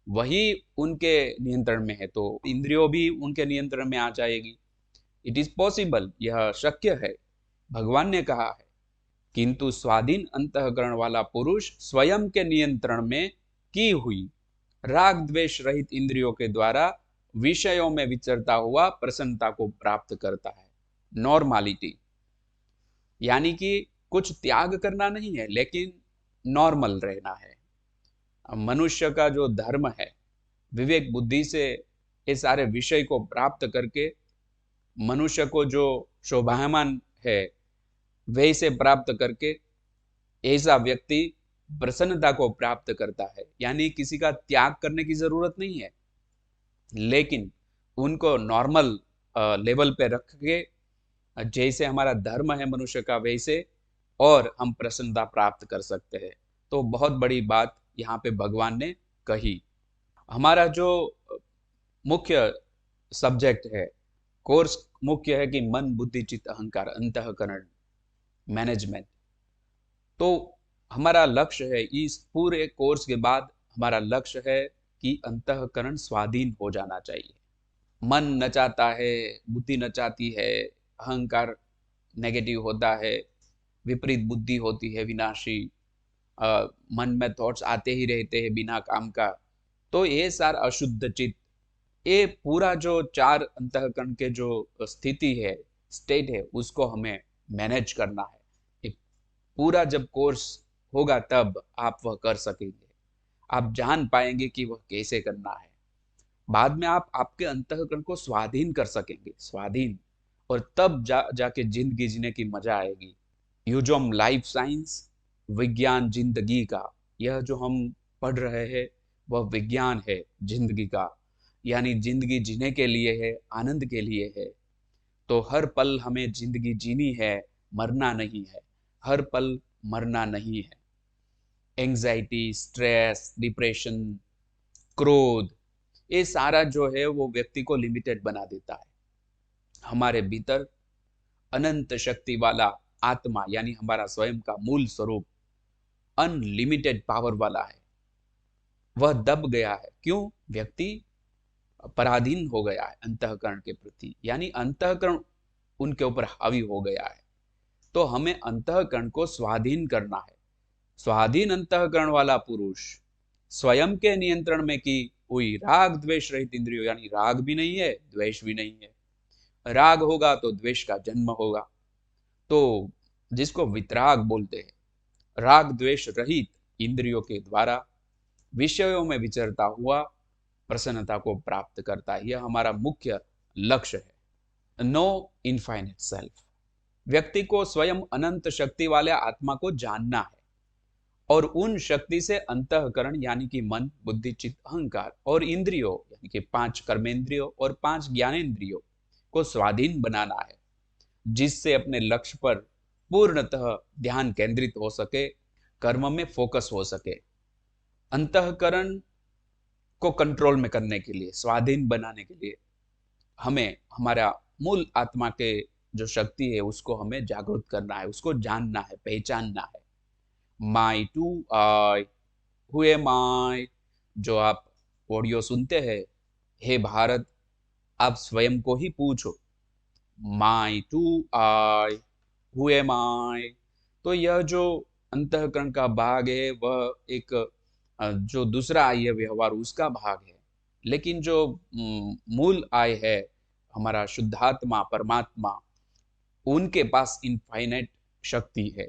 वही उनके नियंत्रण में है, तो इंद्रियों भी उनके नियंत्रण में आ जाएगी। इट इज पॉसिबल, यह शक्य है। भगवान ने कहा है, किंतु स्वाधीन अंतःकरण वाला पुरुष स्वयं के नियंत्रण में की हुई राग द्वेष रहित इंद्रियों के द्वारा विषयों में विचरता हुआ प्रसन्नता को प्राप्त करता है। नॉर्मालिटी, यानी कि कुछ त्याग करना नहीं है, लेकिन नॉर्मल रहना है। मनुष्य का जो धर्म है, विवेक बुद्धि से ये सारे विषय को प्राप्त करके मनुष्य को जो शोभायमान है वैसे प्राप्त करके ऐसा व्यक्ति प्रसन्नता को प्राप्त करता है। यानी किसी का त्याग करने की जरूरत नहीं है, लेकिन उनको नॉर्मल लेवल पे रख के जैसे हमारा धर्म है मनुष्य का वैसे, और हम प्रसन्नता प्राप्त कर सकते हैं। तो बहुत बड़ी बात यहाँ पे भगवान ने कही। हमारा जो मुख्य सब्जेक्ट है, कोर्स मुख्य है कि मन बुद्धि चित्त अहंकार अंतःकरण मैनेजमेंट। तो हमारा लक्ष्य है, इस पूरे कोर्स के बाद हमारा लक्ष्य है कि अंतःकरण स्वाधीन हो जाना चाहिए। मन नचाता है, बुद्धि नचाती है, अहंकार नेगेटिव होता है, विपरीत बुद्धि होती है विनाशी, मन में थॉट्स आते ही रहते हैं बिना काम का। तो ये सारा अशुद्ध चित्त, ये पूरा जो चार अंतःकरण के जो स्थिति है, स्टेट है, उसको हमें मैनेज करना है। एक पूरा जब कोर्स होगा तब आप वह कर सकेंगे, आप जान पाएंगे कि वह कैसे करना है। बाद में आप आपके अंतःकरण को स्वाधीन कर सकेंगे, स्वाधीन, और तब जाके जिंदगी जीने की मजा आएगी। यूजोम लाइफ साइंस, विज्ञान जिंदगी का, यह जो हम पढ़ रहे हैं वह विज्ञान है जिंदगी का। यानी जिंदगी जीने के लिए है, आनंद के लिए है। तो हर पल हमें जिंदगी जीनी है, मरना नहीं है। हर पल मरना नहीं है। एंजाइटी, स्ट्रेस, डिप्रेशन, क्रोध, ये सारा जो है वो व्यक्ति को लिमिटेड बना देता है। हमारे भीतर अनंत शक्ति वाला आत्मा, यानी हमारा स्वयं का मूल स्वरूप अनलिमिटेड पावर वाला है, वह दब गया है। क्यों? व्यक्ति पराधीन हो गया है अंतःकरण के प्रति, यानी अंतःकरण उनके ऊपर हावी हो गया है। तो हमें अंतःकरण को स्वाधीन करना है। स्वाधीन अंतःकरण वाला पुरुष स्वयं के नियंत्रण में की हुई राग द्वेष रहित इंद्रियों, यानी राग भी नहीं है, द्वेष भी नहीं है। राग होगा तो द्वेष का जन्म होगा। तो जिसको वितराग बोलते हैं, राग द्वेष रहित इंद्रियों के द्वारा विषयों में विचरता हुआ प्रसन्नता को प्राप्त करता है। यह हमारा मुख्य लक्ष्य है। नो इनफाइनाइट सेल्फ, व्यक्ति को स्वयं अनंत शक्ति वाले आत्मा को जानना है, और उन शक्ति से अंतःकरण यानी कि मन बुद्धि चित्त अहंकार और इंद्रियों यानी कि 5 कर्मेंद्रियों और 5 ज्ञानेंद्रियों को स्वाधीन बनाना है, जिससे अपने लक्ष्य पर पूर्णतः ध्यान केंद्रित हो सके, कर्म में फोकस हो सके। अंतःकरण को कंट्रोल में करने के लिए, स्वाधीन बनाने के लिए, हमें हमारा मूल आत्मा के जो शक्ति है उसको हमें जागृत करना है, उसको जानना है, पहचानना है। माई टू आई, हु एम आई, जो आप ऑडियो सुनते हैं, हे भारत, आप स्वयं को ही पूछो, माई टू आई, हु एम आई। तो यह जो अंतःकरण का भाग है वह एक जो दूसरा आई है व्यवहार उसका भाग है। लेकिन जो मूल आय है, हमारा शुद्धात्मा परमात्मा, उनके पास इनफाइनाइट शक्ति है।